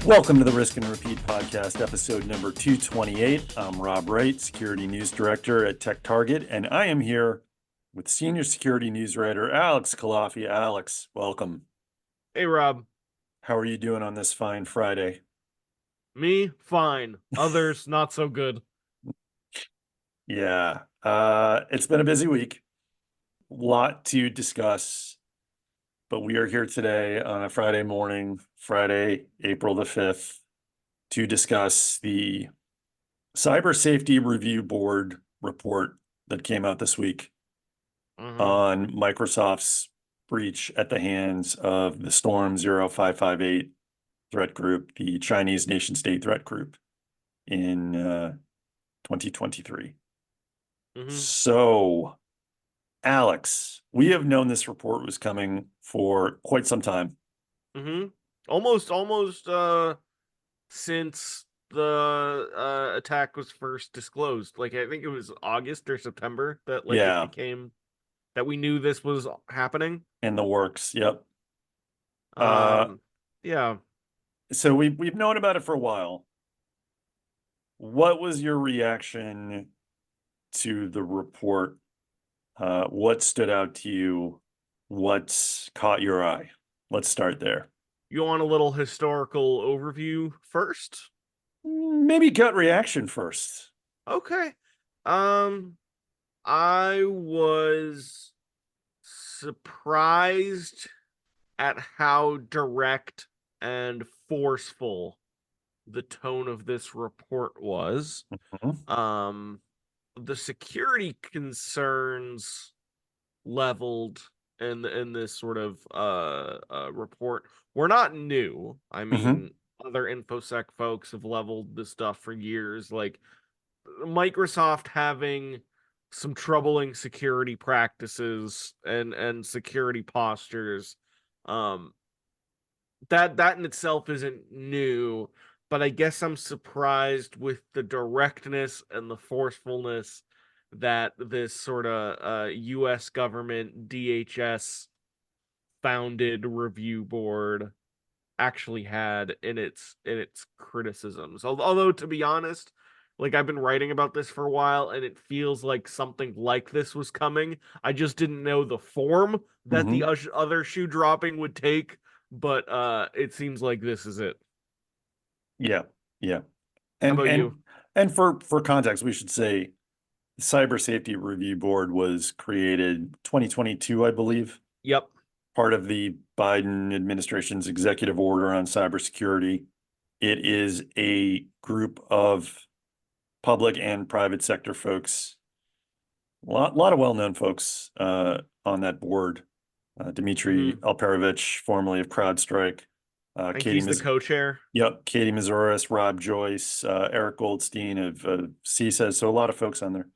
Welcome to the Risk and Repeat podcast, episode number 228. I'm Rob Wright, Security News Director at Tech Target, and I am here with Senior Security News Writer Alex Kalafi. Alex, welcome. Hey, Rob. How are you doing on this fine Friday? Me, fine. Others, not so good. Yeah, it's been a busy week. Lot to discuss, but we are here today on a Friday morning, Friday, April the 5th, to discuss the Cyber Safety Review Board report that came out this week on Microsoft's breach at the hands of the Storm 0558 threat group, the Chinese nation-state threat group in 2023. So, Alex, we have known this report was coming for quite some time. Almost since the attack was first disclosed. Like, I think it was August or September that it became that we knew this was happening. In the works, yep. Yeah. So we've known about it for a while. What was your reaction to the report? What stood out to you? What caught your eye? Let's start there. You want a little historical overview first? Maybe gut reaction first. Okay. I was surprised at how direct and forceful the tone of this report was. The security concerns leveled in this sort of report were not new. I mean, other InfoSec folks have leveled this stuff for years. Like Microsoft having some troubling security practices and security postures. That in itself isn't new, but I guess I'm surprised with the directness and the forcefulness that this sort of U.S. government DHS founded review board actually had in its criticisms. Although, to be honest, like I've been writing about this for a while, and it feels like something like this was coming. I just didn't know the form that the other shoe dropping would take, but it seems like this is it. Yeah. How about you? And for context, we should say the Cyber Safety Review Board was created 2022, I believe. Yep. Part of the Biden administration's executive order on cybersecurity. It is a group of public and private sector folks, a lot of well-known folks on that board. Dmitry Alperovich, formerly of CrowdStrike. He's the co-chair. Yep, Katie Mazouras, Rob Joyce, Eric Goldstein of CISA. So a lot of folks on there.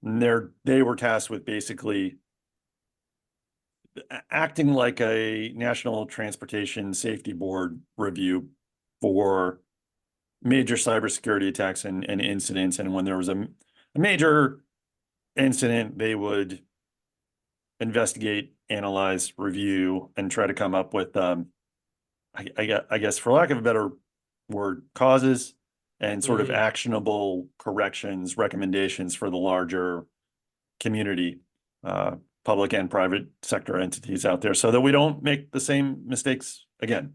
And they were tasked with basically acting like a National Transportation Safety Board review for major cybersecurity attacks and incidents. And when there was a major incident, they would investigate, analyze, review, and try to come up with, I guess, for lack of a better word, causes and sort of actionable corrections, recommendations for the larger community, public and private sector entities out there, so that we don't make the same mistakes again.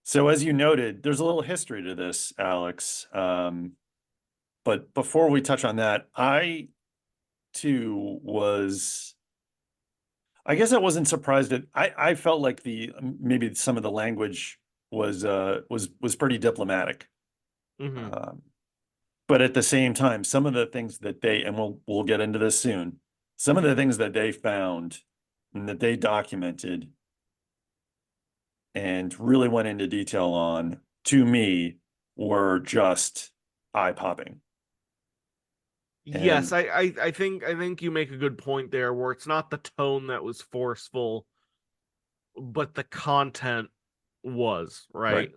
So as you noted, there's a little history to this, Alex. But before we touch on that, I too was, I guess I wasn't surprised at, I felt like maybe some of the language was pretty diplomatic. But at the same time, some of the things that and we'll get into this soon, some of the things that they found and that they documented and really went into detail on, to me, were just eye-popping. Yes, I think you make a good point there, where it's not the tone that was forceful, but the content was, right?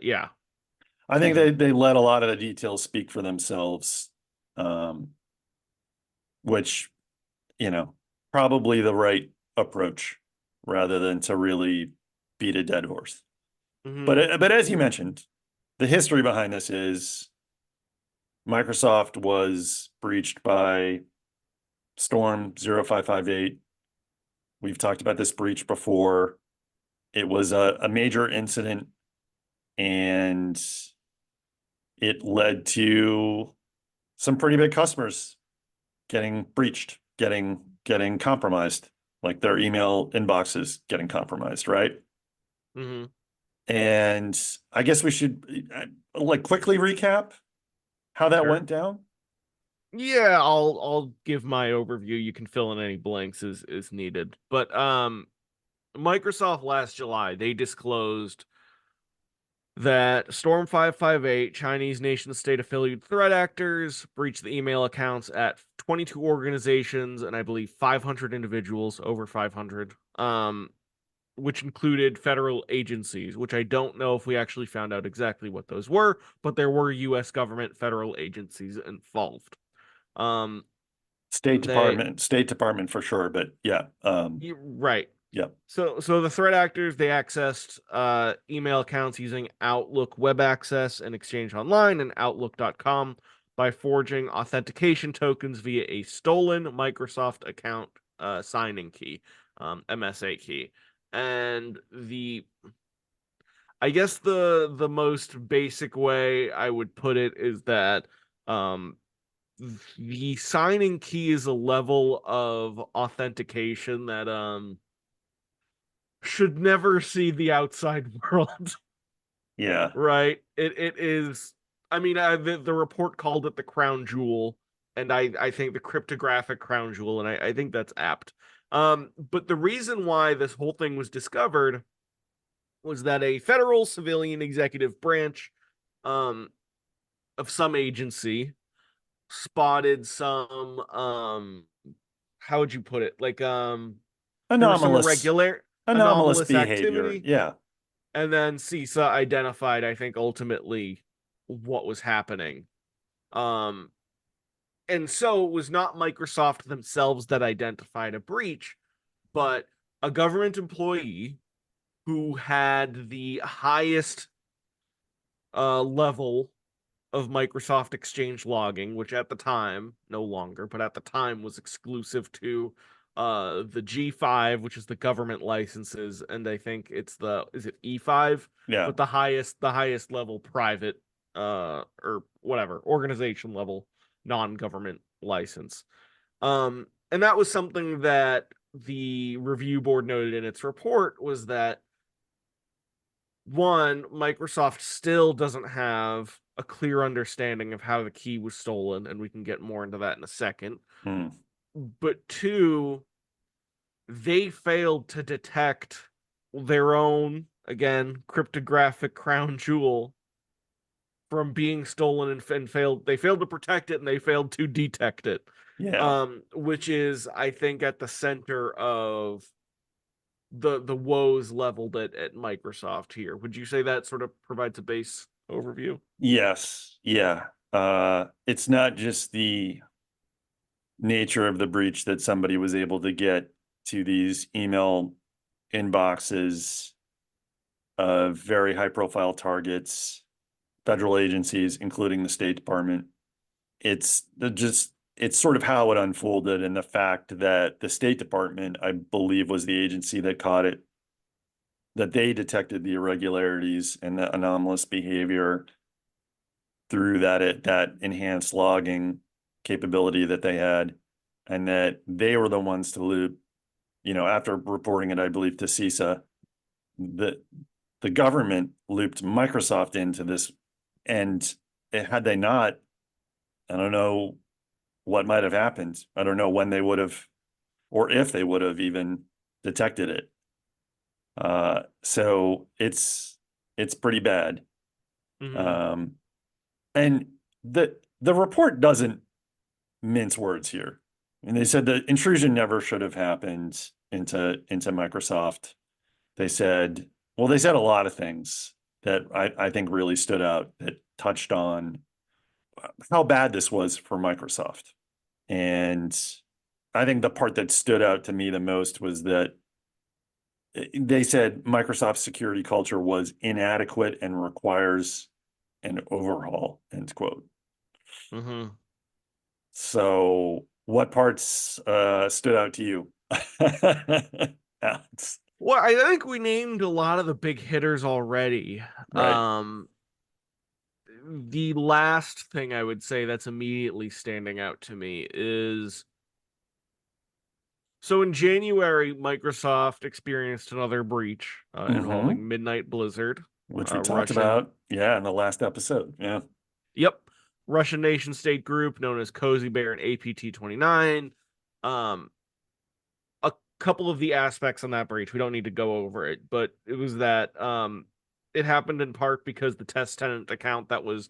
Yeah. I think they let a lot of the details speak for themselves, which, probably the right approach rather than to really beat a dead horse. Hmm. But as you mentioned, the history behind this is Microsoft was breached by Storm 0558. We've talked about this breach before. It was a major incident, and it led to some pretty big customers getting breached, getting compromised, like their email inboxes getting compromised, right? Hmm. And I guess we should like quickly recap how that Sure. went down. Yeah, I'll give my overview. You can fill in any blanks as needed. But Microsoft last July, they disclosed that Storm 558, Chinese nation state affiliate threat actors, breached the email accounts at 22 organizations and I believe 500 individuals, over 500, which included federal agencies, which I don't know if we actually found out exactly what those were, but there were US government federal agencies involved. Um, they, State Department for sure, but yeah, right. yeah, So the threat actors, they accessed email accounts using Outlook Web Access and Exchange Online and Outlook.com by forging authentication tokens via a stolen Microsoft account signing key, MSA key. And I guess the most basic way I would put it is that um, the signing key is a level of authentication that should never see the outside world, yeah, right? It is. I mean, the report called it the crown jewel, and I think the cryptographic crown jewel, and I think that's apt. But the reason why this whole thing was discovered was that a federal civilian executive branch, um, of some agency spotted some how would you put it, like there was some anomalous, irregular anomalous anomalous behavior. activity. Yeah, And then CISA identified, I think, ultimately what was happening. Um, and so it was not Microsoft themselves that identified a breach, but a government employee who had the highest level of Microsoft Exchange logging, which at the time, no longer, but at the time was exclusive to the G5, which is the government licenses, and I think it's the is it E5, yeah, but the highest level private or whatever, organization level non-government license. And that was something that the review board noted in its report, was that one, Microsoft still doesn't have a clear understanding of how the key was stolen, and we can get more into that in a second. hmm, But two, they failed to detect their own, again, cryptographic crown jewel from being stolen, and failed to protect it, and they failed to detect it. yeah. Which is, I think, at the center of the woes leveled at Microsoft here. Would you say that sort of provides a base overview? Yes, yeah. It's not just the nature of the breach that somebody was able to get to these email inboxes of very high profile targets, federal agencies, including the State Department. It's sort of how it unfolded, and the fact that the State Department, I believe, was the agency that caught it, that they detected the irregularities and the anomalous behavior through that enhanced logging capability that they had, and that they were the ones to loop, after reporting it, I believe, to CISA, the the government looped Microsoft into this, and had they not, I don't know what might have happened. I don't know when they would have, or if they would have even detected it. So it's pretty bad. Mm-hmm. Um, and the report doesn't mince words here. And they said the intrusion never should have happened into Microsoft. They said, well, they said a lot of things that I think really stood out, that touched on how bad this was for Microsoft. And I think the part that stood out to me the most was that they said Microsoft's security culture was inadequate and requires an overhaul, end quote. Mm-hmm. So what parts stood out to you? Alex? Well, I think we named a lot of the big hitters already. Right. The last thing I would say that's immediately standing out to me is so in January, Microsoft experienced another breach Mm-hmm. involving Midnight Blizzard, Which we talked Russian. about, yeah, in the last episode. Yeah. Yep, Russian nation state group known as Cozy Bear and APT 29. Um, a couple of the aspects on that breach, we don't need to go over it, but it was that it happened in part because the test tenant account that was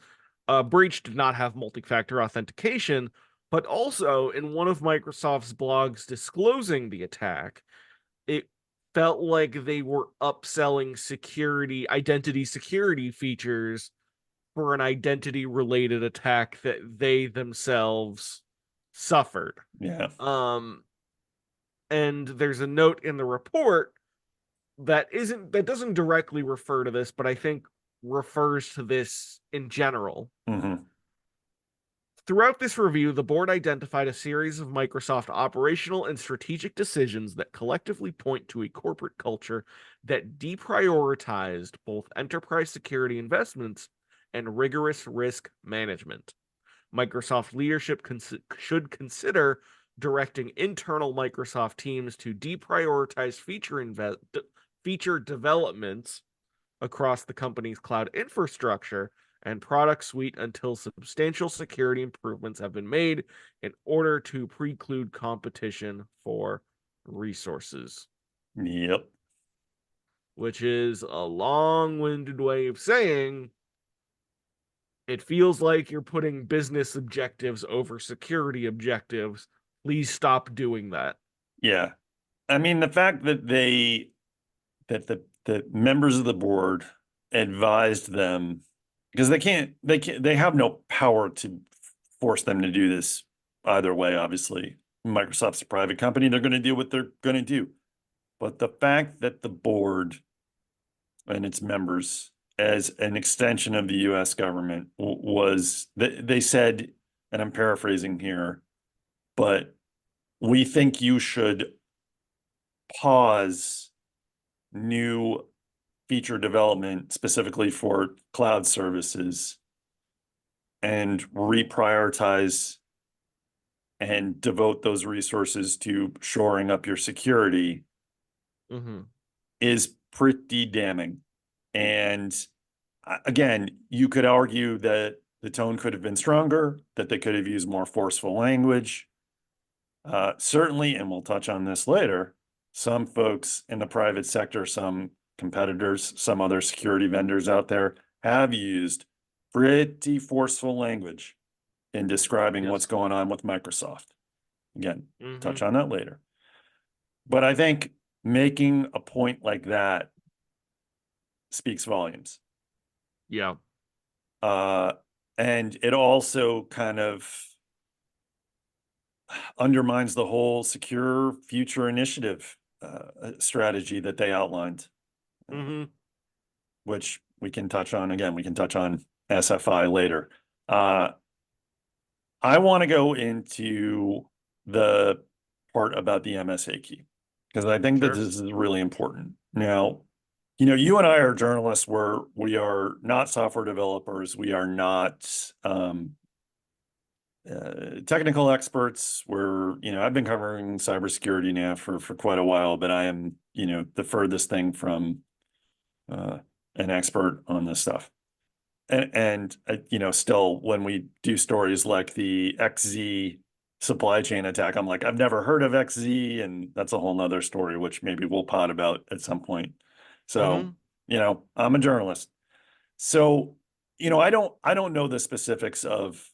breached did not have multi-factor authentication, but also in one of Microsoft's blogs disclosing the attack, it felt like they were upselling identity security features for an identity related attack that they themselves suffered. Yeah. Um, and there's a note in the report that doesn't directly refer to this, but I think refers to this in general. Mm-hmm. Throughout this review, the board identified a series of Microsoft operational and strategic decisions that collectively point to a corporate culture that deprioritized both enterprise security investments and rigorous risk management. Microsoft leadership should consider directing internal Microsoft teams to deprioritize feature developments across the company's cloud infrastructure and product suite until substantial security improvements have been made in order to preclude competition for resources. Yep. Which is a long-winded way of saying it feels like you're putting business objectives over security objectives. Please stop doing that. Yeah. I mean, the fact that the members of the board advised them, because they have no power to force them to do this either way, obviously. Microsoft's a private company, they're going to do what they're going to do. But the fact that the board and its members, as an extension of the US government, was they said, and I'm paraphrasing here, but we think you should pause new feature development specifically for cloud services and reprioritize and devote those resources to shoring up your security Mm-hmm. is pretty damning. And again, you could argue that the tone could have been stronger, that they could have used more forceful language. Certainly, and we'll touch on this later, some folks in the private sector, some competitors, some other security vendors out there have used pretty forceful language in describing what's Yes. going on with Microsoft. Again, Mm-hmm. touch on that later. But I think making a point like that speaks volumes. Yeah. And it also kind of undermines the whole secure future initiative strategy that they outlined, Mm-hmm. which we can touch on again. We can touch on SFI later. I want to go into the part about the MSA key because I think that Sure. this is really important. Now, you know, you and I are journalists where we are not software developers. We are not technical experts. You know, I've been covering cybersecurity now for quite a while, but I am, you know, the furthest thing from an expert on this stuff. And you know, still when we do stories like the XZ supply chain attack, I'm like, I've never heard of XZ, and that's a whole nother story, which maybe we'll pod about at some point. Mm-hmm. So, you know, I'm a journalist. So, you know, I don't know the specifics of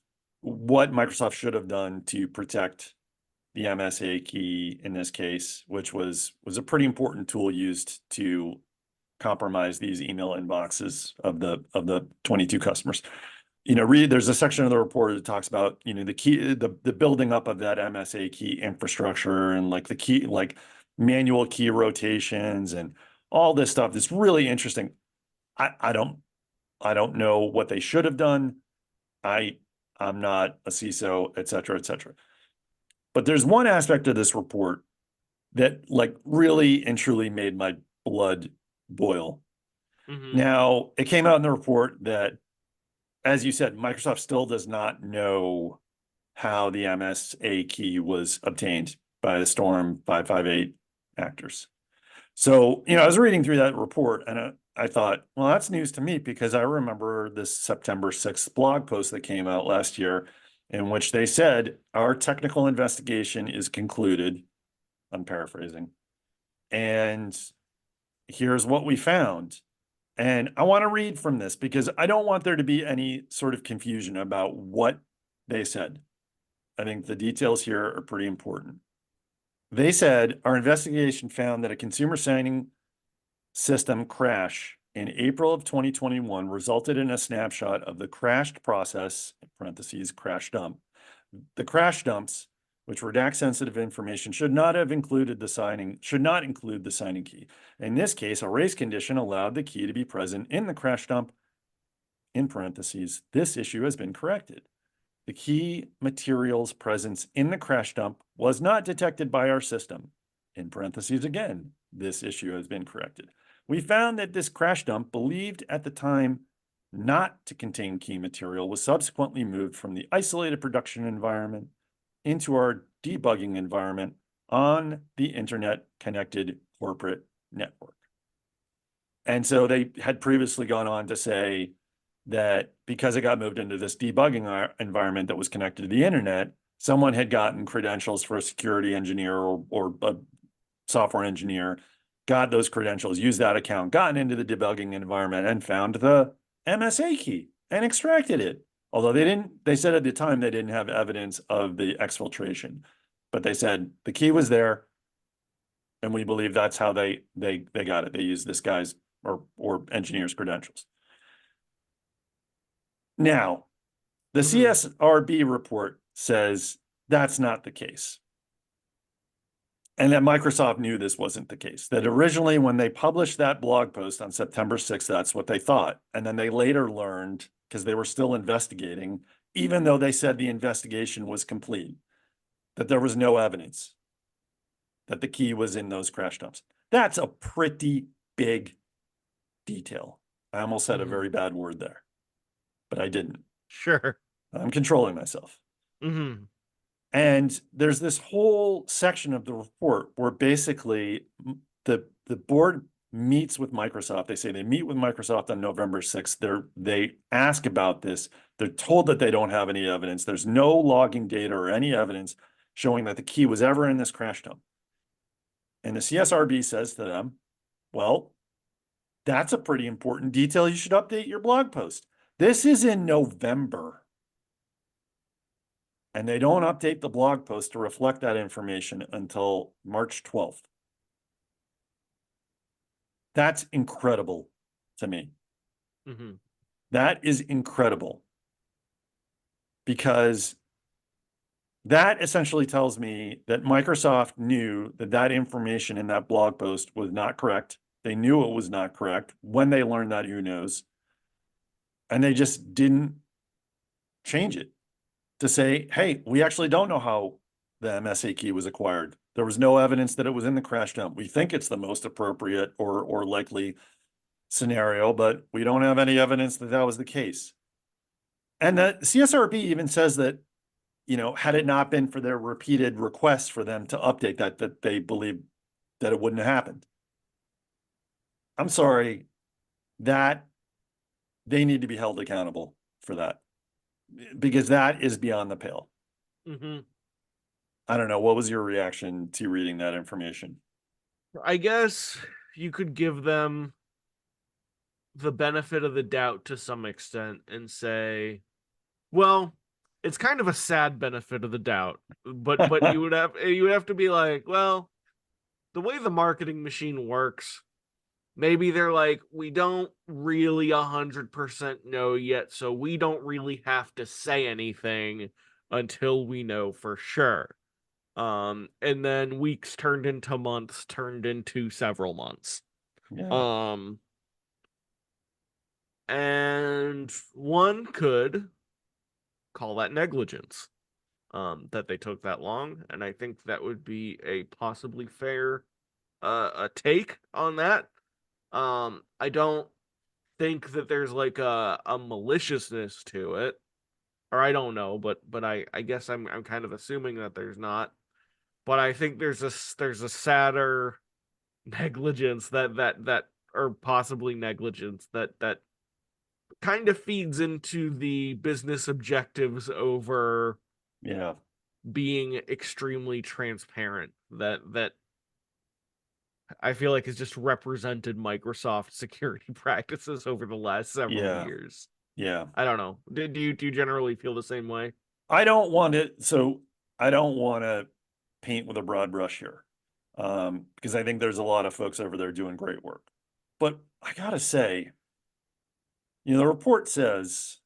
what Microsoft should have done to protect the MSA key in this case, which was a pretty important tool used to compromise these email inboxes of the 22 customers. You know, there's a section of the report that talks about, you know, the building up of that MSA key infrastructure and like the key, like manual key rotations and all this stuff. It's really interesting. I don't know what they should have done. I'm not a CISO, et cetera, et cetera. But there's one aspect of this report that like really and truly made my blood boil. Mm-hmm. Now, it came out in the report that, as you said, Microsoft still does not know how the MSA key was obtained by the Storm 558 actors. So, I was reading through that report and I thought, well, that's news to me because I remember this September 6th blog post that came out last year in which they said, our technical investigation is concluded. I'm paraphrasing. And here's what we found. And I want to read from this because I don't want there to be any sort of confusion about what they said. I think the details here are pretty important. They said, our investigation found that a consumer signing system crash in April of 2021 resulted in a snapshot of the crashed process, in parentheses, crash dump. The crash dumps, which redact sensitive information, should not include the signing key. In this case, a race condition allowed the key to be present in the crash dump. In parentheses, this issue has been corrected. The key material's presence in the crash dump was not detected by our system. In parentheses again, this issue has been corrected. We found that this crash dump, believed at the time not to contain key material, was subsequently moved from the isolated production environment into our debugging environment on the internet connected corporate network. And so they had previously gone on to say that because it got moved into this debugging environment that was connected to the internet, someone had gotten credentials for a security engineer or a software engineer, got those credentials, used that account, gotten into the debugging environment and found the MSA key and extracted it. Although they said at the time they didn't have evidence of the exfiltration, but they said the key was there. And we believe that's how they got it. They used this guy's or engineer's credentials. Now, the CSRB report says that's not the case. And that Microsoft knew this wasn't the case. That originally, when they published that blog post on September 6th, that's what they thought. And then they later learned, because they were still investigating, even though they said the investigation was complete, that there was no evidence that the key was in those crash dumps. That's a pretty big detail. I almost said a very bad word there, but I didn't. Sure. I'm controlling myself. Mm-hmm. And there's this whole section of the report where basically the board meets with Microsoft. They say they meet with Microsoft on November 6th. They ask about this. They're told that they don't have any evidence. There's no logging data or any evidence showing that the key was ever in this crash dump. And the CSRB says to them, well, that's a pretty important detail. You should update your blog post. This is in November. And they don't update the blog post to reflect that information until March 12th. That's incredible to me. Mm-hmm. That is incredible. Because that essentially tells me that Microsoft knew that that information in that blog post was not correct. They knew it was not correct. When they learned that, who knows? And they just didn't change it to say, hey, we actually don't know how the MSA key was acquired. There was no evidence that it was in the crash dump. We think it's the most appropriate or likely scenario, but we don't have any evidence that that was the case. And the CSRB even says that, had it not been for their repeated requests for them to update that they believe that it wouldn't have happened. I'm sorry, that they need to be held accountable for that because that is beyond the pale. Mm-hmm. I don't know. What was your reaction to reading that information? I guess you could give them the benefit of the doubt to some extent and say, well, it's kind of a sad benefit of the doubt, but you would have to be like, well, the way the marketing machine works, maybe they're like, we don't really 100% know yet, so we don't really have to say anything until we know for sure. And then weeks turned into months, turned into several months. Yeah. Um, and one could call that negligence, that they took that long, and I think that would be a possibly fair a take on that. I don't think that there's like a maliciousness to it, or I don't know, but I guess I'm kind of assuming that there's not. But I think there's a sadder negligence that or possibly negligence that kind of feeds into the business objectives over Yeah. being extremely transparent, that I feel like has just represented Microsoft security practices over the last several Yeah. years. Yeah. I don't know. Do you generally feel the same way? I don't want it. So I don't want to paint with a broad brush here. Because I think there's a lot of folks over there doing great work. But I gotta say, the report says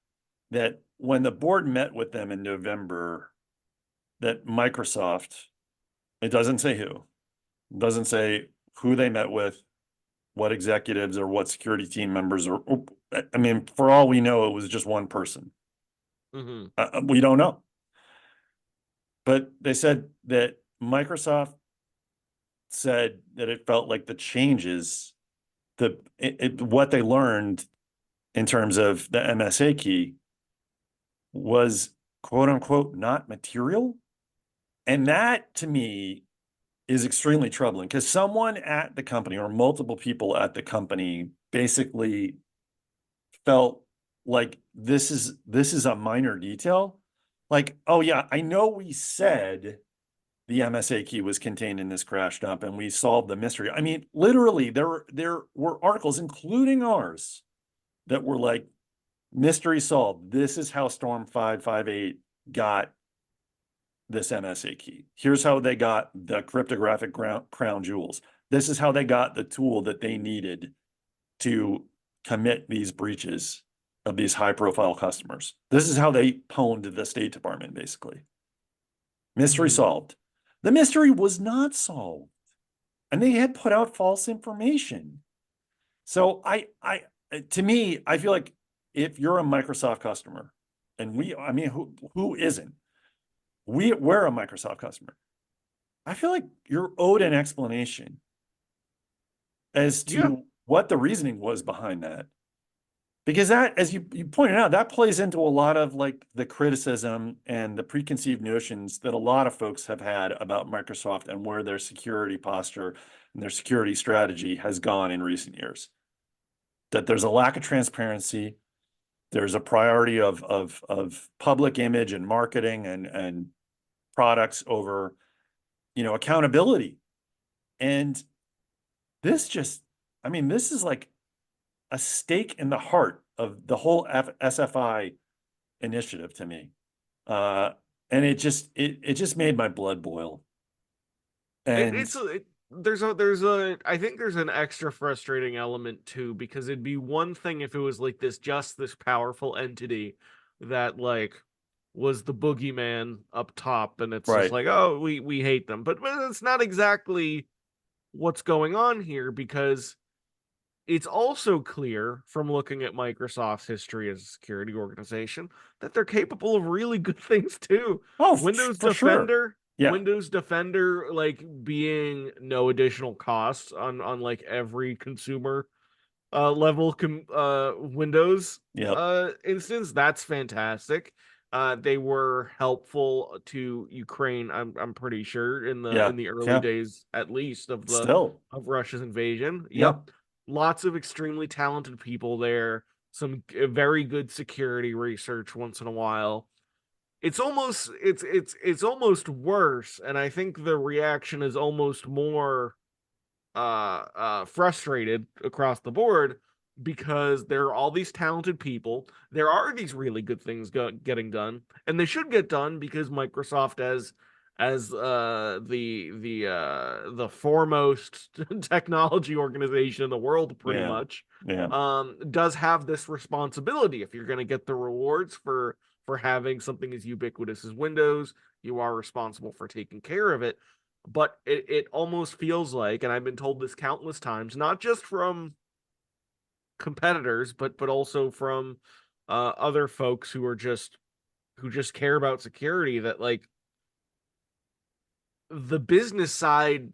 that when the board met with them in November, that Microsoft, it doesn't say who, doesn't say who they met with, what executives or what security team members, or I mean, for all we know, it was just one person. Mm-hmm. We don't know. But they said that Microsoft said that it felt like the changes, what they learned in terms of the MSA key was quote unquote not material. And that to me is extremely troubling because someone at the company or multiple people at the company basically felt like this is a minor detail. Like, oh yeah, I know we said the MSA key was contained in this crash dump and we solved the mystery. I mean, literally, there were articles, including ours, that were like, mystery solved. This is how Storm 558 got this MSA key. Here's how they got the cryptographic crown jewels. This is how they got the tool that they needed to commit these breaches of these high profile customers. This is how they pwned the State Department, basically. Mystery Mm-hmm. solved. The mystery was not solved, and they had put out false information. So to me, I feel like if you're a Microsoft customer, and I mean, who isn't? We're a Microsoft customer. I feel like you're owed an explanation as Yeah. to what the reasoning was behind that. Because that, as you pointed out, that plays into a lot of like the criticism and the preconceived notions that a lot of folks have had about Microsoft and where their security posture and their security strategy has gone in recent years. That there's a lack of transparency, there's a priority of public image and marketing and products over, accountability. And this just, I mean, this is like a stake in the heart of the whole SFI initiative to me. Uh, and it just made my blood boil. It, And it's a it, there's a I think there's an extra frustrating element too, because it'd be one thing if it was like this powerful entity that like was the boogeyman up top, and it's just right, like, oh, we hate them, but it's not exactly what's going on here, because it's also clear from looking at Microsoft's history as a security organization that they're capable of really good things too. oh, Windows for sure, Defender, yeah, Windows Defender, like being no additional costs on like every consumer level Windows yep, instance, that's fantastic. They were helpful to Ukraine, I'm pretty sure, in yeah, the early yeah, days at least still, of Russia's invasion. yeah, Yep. Lots of extremely talented people there, some very good security research once in a while. It's almost worse, and I think the reaction is almost more frustrated across the board, because there are all these talented people. There are these really good things getting done, and they should get done because Microsoft, as the foremost technology organization in the world, pretty yeah, much, yeah, does have this responsibility. If you're going to get the rewards for for having something as ubiquitous as Windows. You are responsible for taking care of it. But it almost feels like, and I've been told this countless times, not just from competitors, but also from other folks who just care about security, that like the business side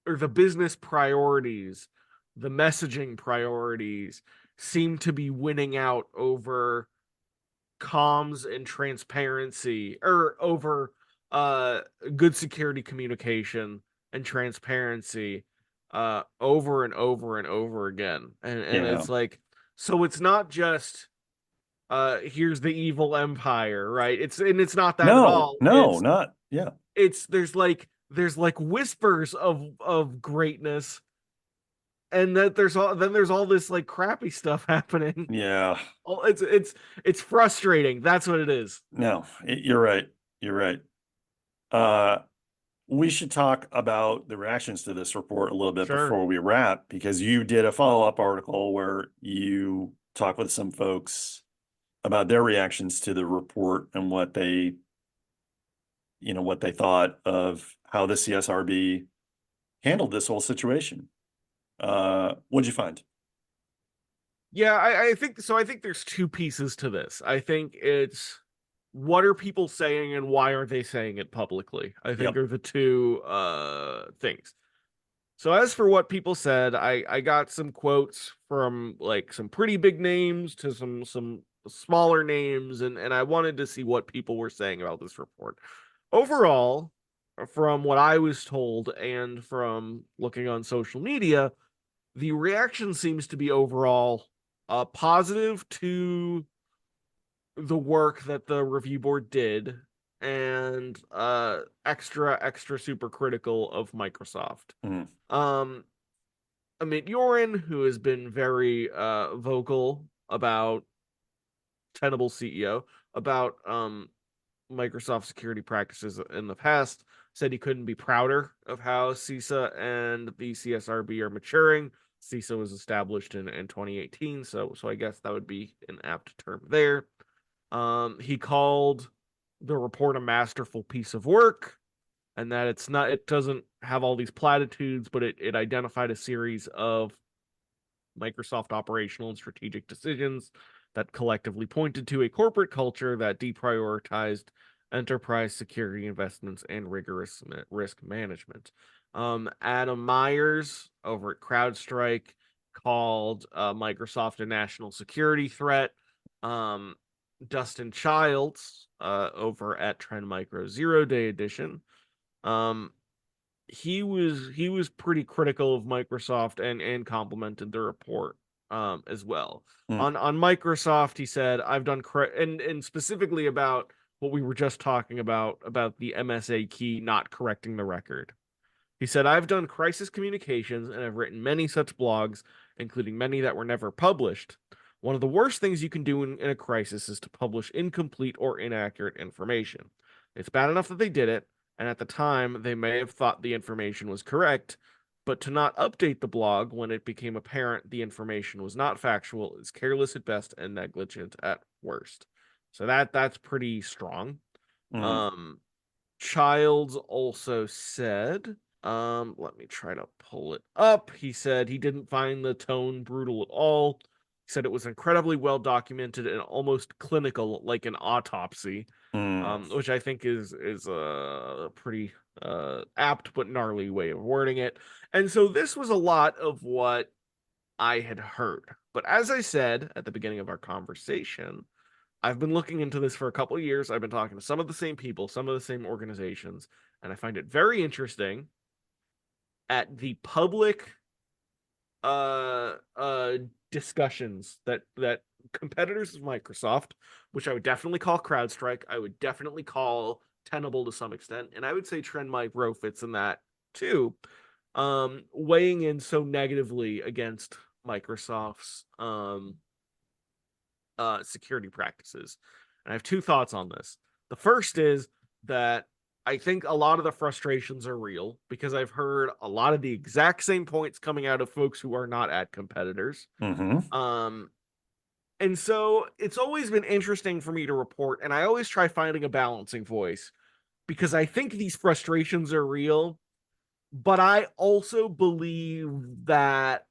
or the business priorities, the messaging priorities seem to be winning out over comms and transparency, or over uh good security communication and transparency over and over and over again. And Yeah. it's like, so it's not just here's the evil empire, right? It's not that at No, all. no, not, yeah. It's there's like whispers of greatness, and that there's all this like crappy stuff happening. Yeah. Oh, it's frustrating. That's what it is. No, you're right. You're right. Uh, we should talk about the reactions to this report a little bit Sure. before we wrap, because you did a follow-up article where you talked with some folks about their reactions to the report and what they, what they thought of how the CSRB handled this whole situation. What'd you find? Yeah, I think so. I think there's two pieces to this. I think it's what are people saying and why are they saying it publicly? I think Yep. are the two things. So as for what people said, I got some quotes from like some pretty big names to some smaller names, and I wanted to see what people were saying about this report. Overall, from what I was told and from looking on social media, the reaction seems to be overall positive to the work that the review board did, and extra super critical of Microsoft. Mhm. Amit Yorin, who has been very vocal about Tenable CEO, about Microsoft security practices in the past, said he couldn't be prouder of how CISA and the CSRB are maturing. CISA was established in 2018, so I guess that would be an apt term there. He called the report a masterful piece of work, and that it doesn't have all these platitudes, but it identified a series of Microsoft operational and strategic decisions that collectively pointed to a corporate culture that deprioritized enterprise security investments and rigorous risk management. Adam Myers over at CrowdStrike called Microsoft a national security threat. Dustin Childs over at Trend Micro Zero Day Edition, um, he was pretty critical of Microsoft and complimented the report as well. Mm. On Microsoft, he said, I've done and specifically about what we were just talking about the MSA key not correcting the record. He said, I've done crisis communications and I've written many such blogs, including many that were never published. One of the worst things you can do in a crisis is to publish incomplete or inaccurate information. It's bad enough that they did it, and at the time they may have thought the information was correct, but to not update the blog when it became apparent the information was not factual is careless at best and negligent at worst. So that's pretty strong. Mm. Um, Childs also said, let me try to pull it up. He said he didn't find the tone brutal at all. He said it was incredibly well documented and almost clinical, like an autopsy, Mm. which I think is a pretty apt but gnarly way of wording it. And so this was a lot of what I had heard. But as I said at the beginning of our conversation, I've been looking into this for a couple of years. I've been talking to some of the same people, some of the same organizations, and I find it very interesting at the public uh uh discussions that competitors of Microsoft, which I would definitely call CrowdStrike, I would definitely call Tenable to some extent, and I would say Trend Micro fits in that too, weighing in so negatively against Microsoft's security practices. And I have two thoughts on this. The first is that I think a lot of the frustrations are real because I've heard a lot of the exact same points coming out of folks who are not at competitors. Hmm. Um, And so it's always been interesting for me to report, and I always try finding a balancing voice because I think these frustrations are real, but I also believe that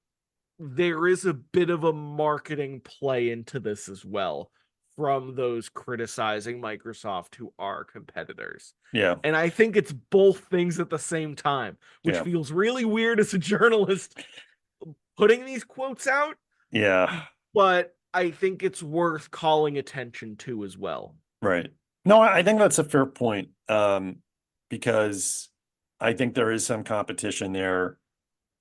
there is a bit of a marketing play into this as well from those criticizing Microsoft who are competitors. Yeah, And I think it's both things at the same time, which yeah, feels really weird as a journalist putting these quotes out, yeah. but I think it's worth calling attention to as well. Right. No, I think that's a fair point. Because I think there is some competition there.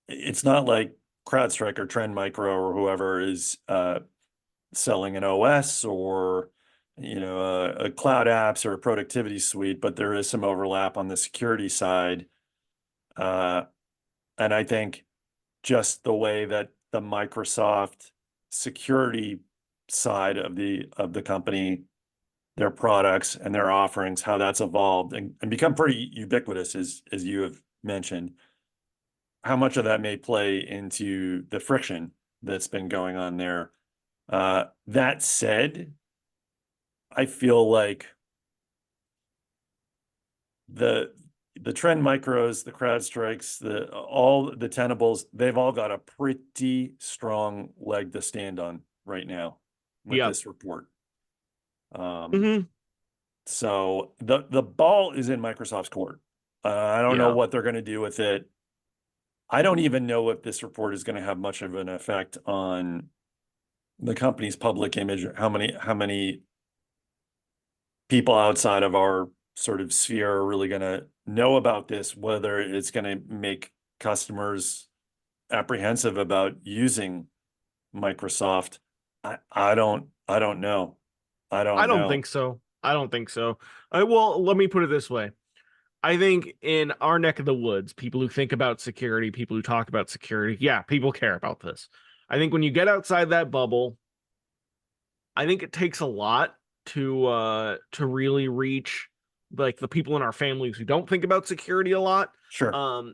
It's not like CrowdStrike or Trend Micro or whoever is selling an OS or a cloud apps or a productivity suite, but there is some overlap on the security side. Uh, and I think just the way that the Microsoft security side of the company, their products and their offerings, how that's evolved and become pretty ubiquitous as you have mentioned, how much of that may play into the friction that's been going on there. That said, I feel like the the Trend Micros, the CrowdStrikes, all the Tenables, they've all got a pretty strong leg to stand on right now with Yep. this report. Um, Hmm. so the ball is in Microsoft's court. I don't know Yeah. what they're going to do with it. I don't even know if this report is going to have much of an effect on the company's public image. How many people outside of our sort of sphere are really going to know about this, whether it's going to make customers apprehensive about using Microsoft. I don't know. I I don't don't know. think so. I don't think so. Well, let me put it this way. I think in our neck of the woods, people who think about security, people who talk about security, yeah, people care about this. I think when you get outside that bubble, I think it takes a lot to really reach like the people in our families who don't think about security a lot. Sure.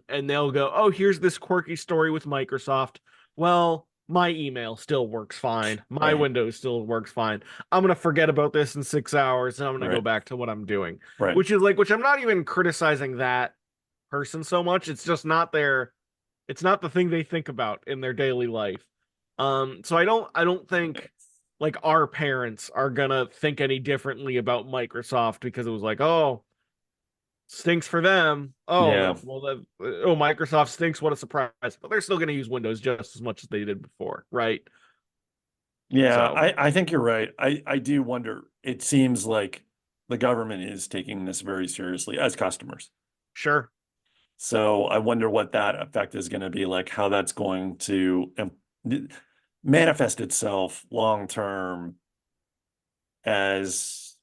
And they'll go, "Oh, here's this quirky story with Microsoft. Well, my email still works fine. My Right. Windows still works fine. I'm gonna forget about this in 6 hours and I'm gonna go Right. back to what I'm doing." Right. Which I'm not even criticizing that person so much. It's just not it's not the thing they think about in their daily life. So I don't think like our parents are gonna think any differently about Microsoft because it was like, oh, stinks for them. Yeah. Oh, Microsoft stinks. What a surprise! But they're still gonna use Windows just as much as they did before, right? Yeah, So I think you're right. I do wonder. It seems like the government is taking this very seriously as customers. sure. So I wonder what that effect is going to be like, how that's going to manifest itself long term as,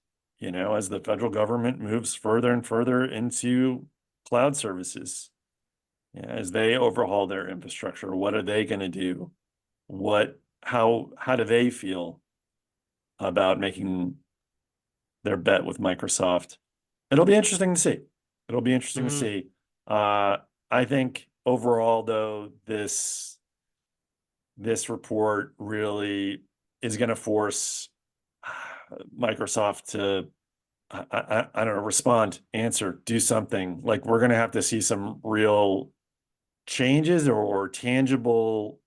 as the federal government moves further and further into cloud services. Yeah, as they overhaul their infrastructure, what are they going to do? How do they feel about making their bet with Microsoft? It'll be interesting to see. It'll be interesting to Hmm. see. Uh, I think overall, though, this report really is going to force Microsoft to, I don't know, respond, answer, do something. Like we're going to have to see some real changes or tangible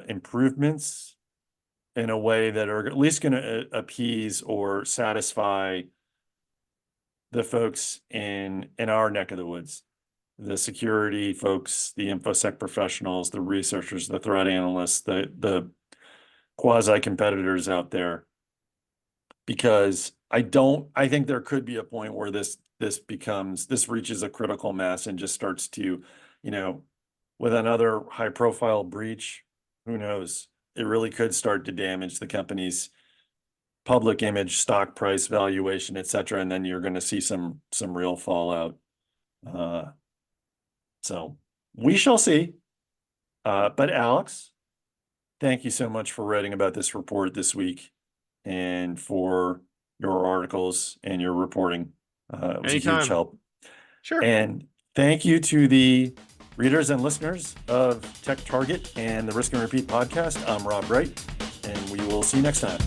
improvements in a way that are at least going to appease or satisfy the folks in our neck of the woods, the security folks, the infosec professionals, the researchers, the threat analysts, the quasi competitors out there. Because I think there could be a point where this reaches a critical mass and just starts to, you know, with another high profile breach, who knows? It really could start to damage the company's public image, stock price, valuation, et cetera, and then you're going to see some real fallout. Uh, so we shall see. But Alex, thank you so much for writing about this report this week and for your articles and your reporting. It was a huge Anytime. help. Sure. And thank you to the readers and listeners of Tech Target and the Risk and Repeat podcast. I'm Rob Wright, and we will see you next time.